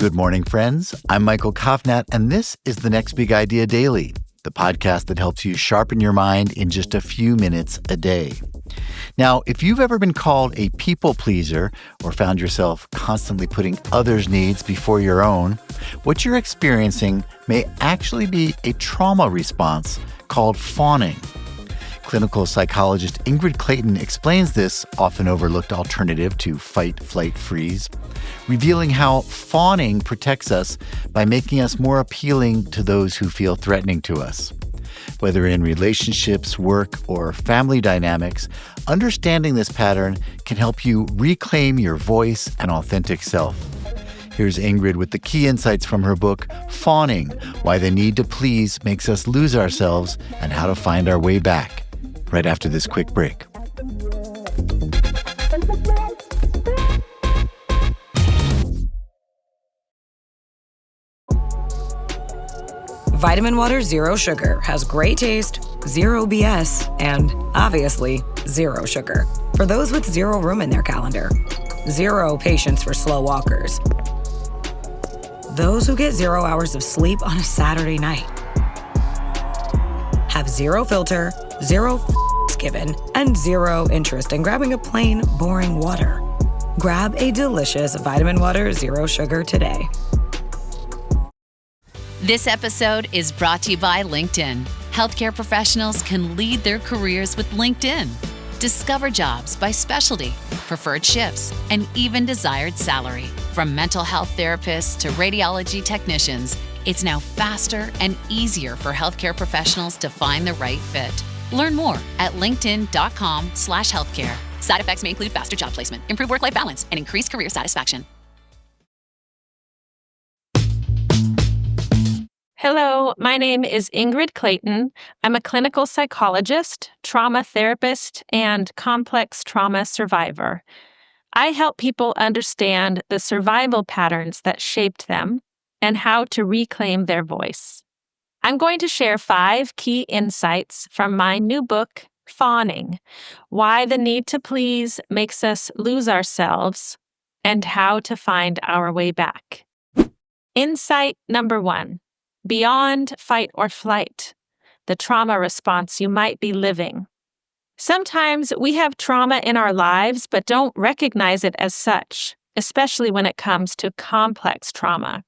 Good morning, friends. I'm Michael Kovnat, and this is the Next Big Idea Daily, the podcast that helps you sharpen your mind in just a few minutes a day. Now, if you've ever been called a people pleaser or found yourself constantly putting others' needs before your own, what you're experiencing may actually be a trauma response called fawning. Clinical psychologist Ingrid Clayton explains this often overlooked alternative to fight, flight, freeze, revealing how fawning protects us by making us more appealing to those who feel threatening to us. Whether in relationships, work, or family dynamics, understanding this pattern can help you reclaim your voice and authentic self. Here's Ingrid with the key insights from her book, Fawning: Why the Need to Please Makes Us Lose Ourselves and How to Find Our Way Back, right after this quick break. Vitamin Water Zero Sugar has great taste, zero BS, and obviously zero sugar. For those with zero room in their calendar, zero patience for slow walkers, those who get 0 hours of sleep on a Saturday night, have zero filter, zero given, and zero interest in grabbing a plain, boring water. Grab a delicious Vitamin Water Zero Sugar today. This episode is brought to you by LinkedIn. Healthcare professionals can lead their careers with LinkedIn. Discover jobs by specialty, preferred shifts, and even desired salary. From mental health therapists to radiology technicians, it's now faster and easier for healthcare professionals to find the right fit. Learn more at linkedin.com/healthcare. Side effects may include faster job placement, improved work-life balance, and increased career satisfaction. Hello, my name is Ingrid Clayton. I'm a clinical psychologist, trauma therapist, and complex trauma survivor. I help people understand the survival patterns that shaped them and how to reclaim their voice. I'm going to share 5 key insights from my new book, Fawning: Why the Need to Please Makes Us Lose Ourselves and How to Find Our Way Back. Insight number 1. Beyond fight or flight, the trauma response you might be living. Sometimes we have trauma in our lives but don't recognize it as such, especially when it comes to complex trauma.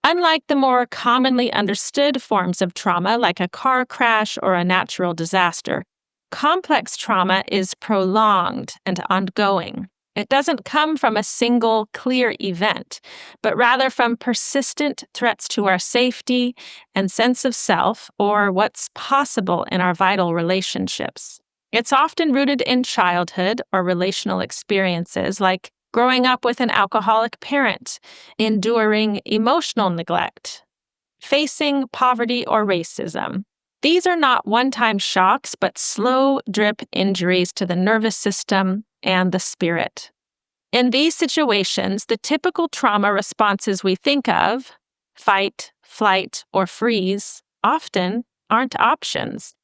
Unlike the more commonly understood forms of trauma, like a car crash or a natural disaster, complex trauma is prolonged and ongoing. It doesn't come from a single clear event, but rather from persistent threats to our safety and sense of self, or what's possible in our vital relationships. It's often rooted in childhood or relational experiences, like growing up with an alcoholic parent, enduring emotional neglect, facing poverty or racism. These are not one-time shocks, but slow drip injuries to the nervous system and the spirit. In these situations, the typical trauma responses we think of, fight, flight, or freeze, often aren't options.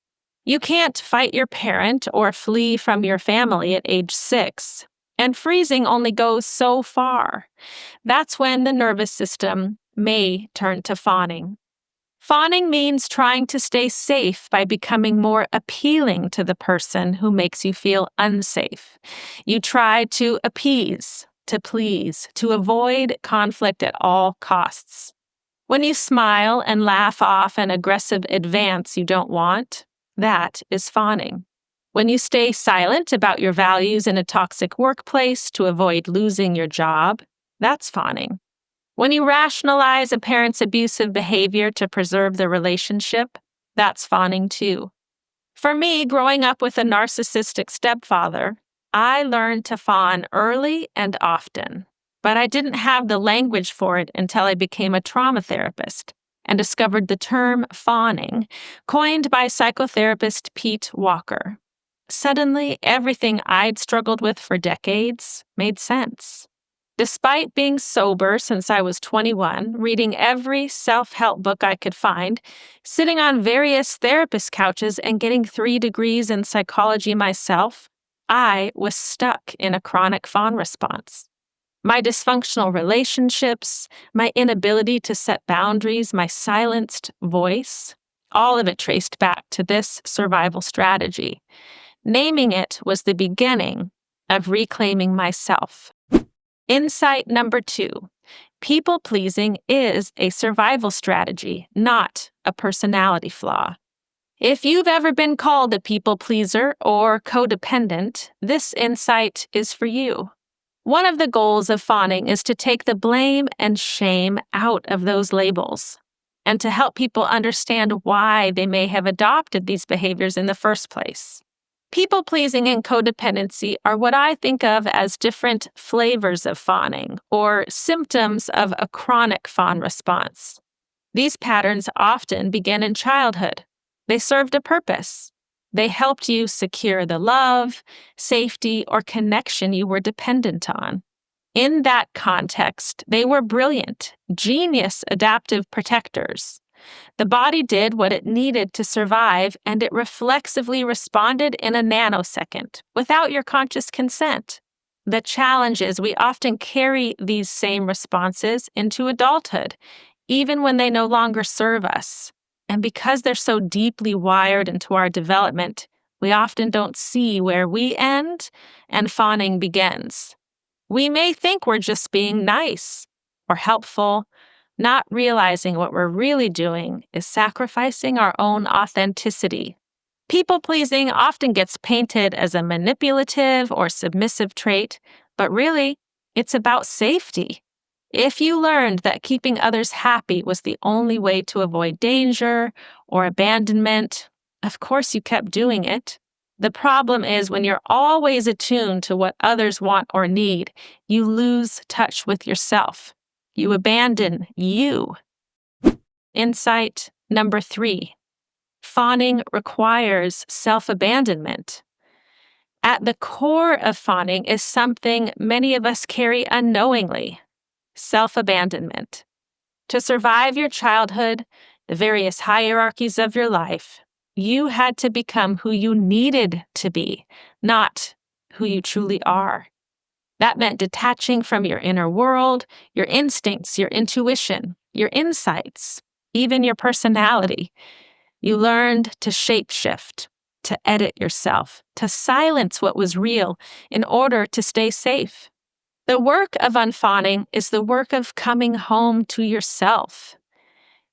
You can't fight your parent or flee from your family at age 6, and freezing only goes so far. That's when the nervous system may turn to fawning. Fawning means trying to stay safe by becoming more appealing to the person who makes you feel unsafe. You try to appease, to please, to avoid conflict at all costs. When you smile and laugh off an aggressive advance you don't want, that is fawning. When you stay silent about your values in a toxic workplace to avoid losing your job, that's fawning. When you rationalize a parent's abusive behavior to preserve the relationship, that's fawning too. For me, growing up with a narcissistic stepfather, I learned to fawn early and often, but I didn't have the language for it until I became a trauma therapist and discovered the term fawning, coined by psychotherapist Pete Walker. Suddenly, everything I'd struggled with for decades made sense. Despite being sober since I was 21, reading every self-help book I could find, sitting on various therapist couches and getting 3 degrees in psychology myself, I was stuck in a chronic fawn response. My dysfunctional relationships, my inability to set boundaries, my silenced voice, all of it traced back to this survival strategy. Naming it was the beginning of reclaiming myself. Insight number 2. People-pleasing is a survival strategy, not a personality flaw. If you've ever been called a people pleaser or codependent, this insight is for you. One of the goals of fawning is to take the blame and shame out of those labels and to help people understand why they may have adopted these behaviors in the first place. People-pleasing and codependency are what I think of as different flavors of fawning or symptoms of a chronic fawn response. These patterns often begin in childhood. They served a purpose. They helped you secure the love, safety, or connection you were dependent on. In that context, they were brilliant, genius adaptive protectors. The body did what it needed to survive, and it reflexively responded in a nanosecond, without your conscious consent. The challenge is we often carry these same responses into adulthood, even when they no longer serve us. And because they're so deeply wired into our development, we often don't see where we end and fawning begins. We may think we're just being nice or helpful, not realizing what we're really doing is sacrificing our own authenticity. People-pleasing often gets painted as a manipulative or submissive trait, but really, it's about safety. If you learned that keeping others happy was the only way to avoid danger or abandonment, of course you kept doing it. The problem is when you're always attuned to what others want or need, you lose touch with yourself. You abandon you. Insight number 3. Fawning requires self-abandonment. At the core of fawning is something many of us carry unknowingly: self-abandonment. To survive your childhood, the various hierarchies of your life, you had to become who you needed to be, not who you truly are. That meant detaching from your inner world, your instincts, your intuition, your insights, even your personality. You learned to shapeshift, to edit yourself, to silence what was real in order to stay safe. The work of unfawning is the work of coming home to yourself.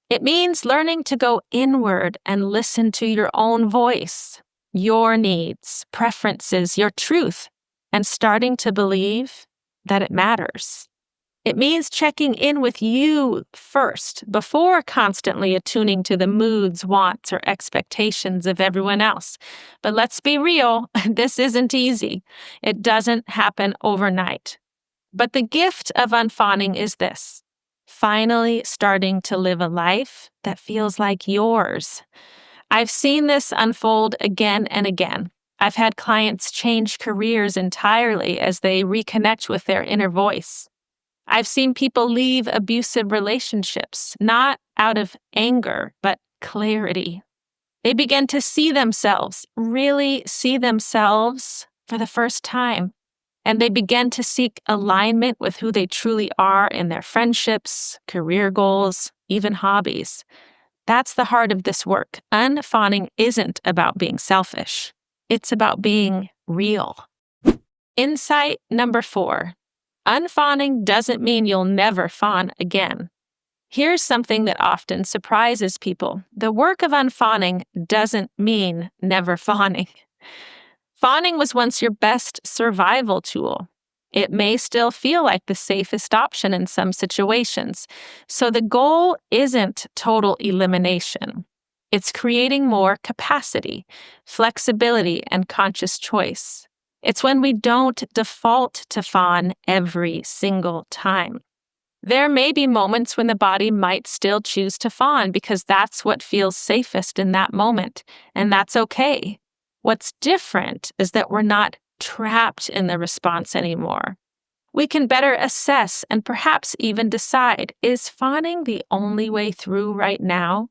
It means learning to go inward and listen to your own voice, your needs, preferences, your truth, and starting to believe that it matters. It means checking in with you first before constantly attuning to the moods, wants, or expectations of everyone else. But let's be real, this isn't easy. It doesn't happen overnight. But the gift of unfawning is this: finally starting to live a life that feels like yours. I've seen this unfold again and again. I've had clients change careers entirely as they reconnect with their inner voice. I've seen people leave abusive relationships, not out of anger, but clarity. They begin to see themselves, really see themselves for the first time. And they begin to seek alignment with who they truly are in their friendships, career goals, even hobbies. That's the heart of this work. Unfawning isn't about being selfish. It's about being real. Insight number 4. Unfawning doesn't mean you'll never fawn again. Here's something that often surprises people. The work of unfawning doesn't mean never fawning. Fawning was once your best survival tool. It may still feel like the safest option in some situations. So the goal isn't total elimination. It's creating more capacity, flexibility, and conscious choice. It's when we don't default to fawn every single time. There may be moments when the body might still choose to fawn because that's what feels safest in that moment, and that's okay. What's different is that we're not trapped in the response anymore. We can better assess and perhaps even decide, is fawning the only way through right now?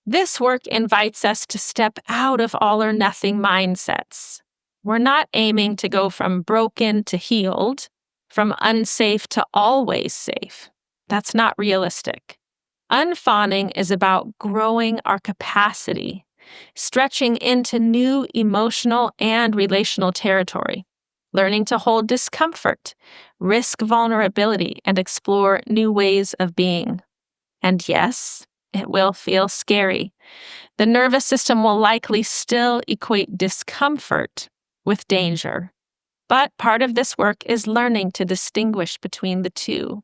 This work invites us to step out of all or nothing mindsets. We're not aiming to go from broken to healed. from unsafe to always safe. That's not realistic. Unfawning is about growing our capacity, stretching into new emotional and relational territory, learning to hold discomfort, risk vulnerability, and explore new ways of being. And yes, it will feel scary. The nervous system will likely still equate discomfort with danger. But part of this work is learning to distinguish between the two.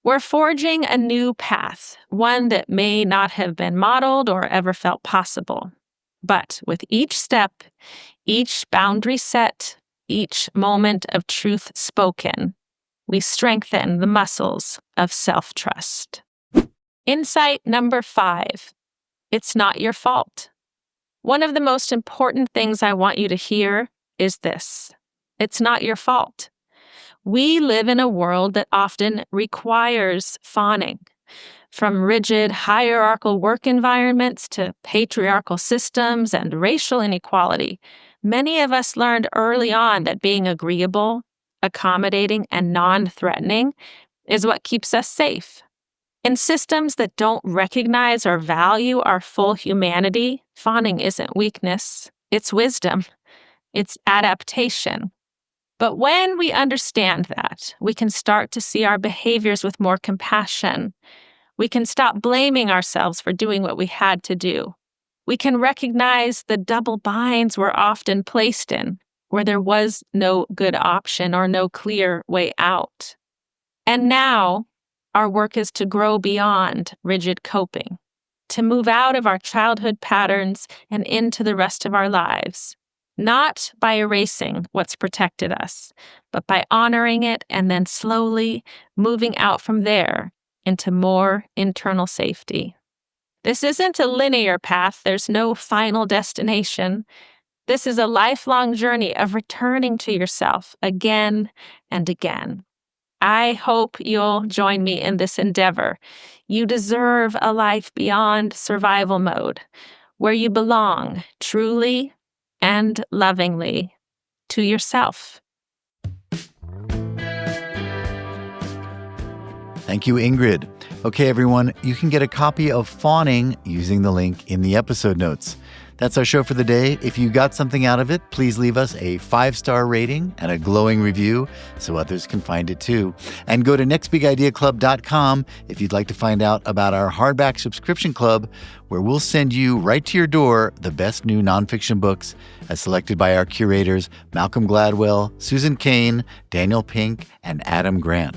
We're forging a new path, one that may not have been modeled or ever felt possible. But with each step, each boundary set, each moment of truth spoken, we strengthen the muscles of self-trust. Insight number 5. It's not your fault. One of the most important things I want you to hear is this. It's not your fault. We live in a world that often requires fawning. From rigid hierarchical work environments to patriarchal systems and racial inequality, many of us learned early on that being agreeable, accommodating, and non-threatening is what keeps us safe. In systems that don't recognize or value our full humanity, fawning isn't weakness, it's wisdom, it's adaptation. But when we understand that, we can start to see our behaviors with more compassion. We can stop blaming ourselves for doing what we had to do. We can recognize the double binds we're often placed in, where there was no good option or no clear way out. And now, our work is to grow beyond rigid coping, to move out of our childhood patterns and into the rest of our lives. Not by erasing what's protected us, but by honoring it and then slowly moving out from there into more internal safety. This isn't a linear path. There's no final destination. This is a lifelong journey of returning to yourself again and again. I hope you'll join me in this endeavor. You deserve a life beyond survival mode, where you belong truly and lovingly to yourself. Thank you, Ingrid. Okay, everyone, you can get a copy of Fawning using the link in the episode notes. That's our show for the day. If you got something out of it, please leave us a 5-star rating and a glowing review so others can find it too. And go to nextbigideaclub.com if you'd like to find out about our hardback subscription club, where we'll send you right to your door the best new nonfiction books as selected by our curators Malcolm Gladwell, Susan Cain, Daniel Pink, and Adam Grant.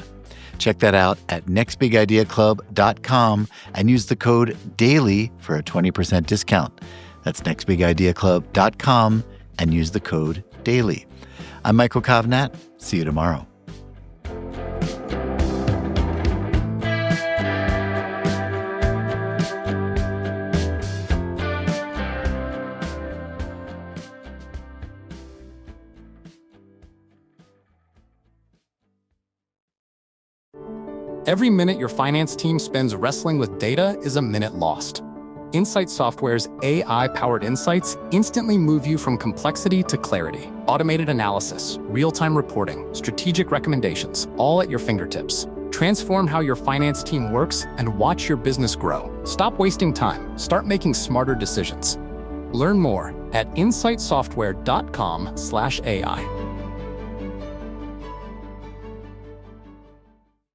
Check that out at nextbigideaclub.com and use the code DAILY for a 20% discount. That's nextbigideaclub.com and use the code DAILY. I'm Michael Kovnat. See you tomorrow. Every minute your finance team spends wrestling with data is a minute lost. Insight Software's AI-powered insights instantly move you from complexity to clarity. Automated analysis, real-time reporting, strategic recommendations, all at your fingertips. Transform how your finance team works and watch your business grow. Stop wasting time. Start making smarter decisions. Learn more at insightsoftware.com/AI.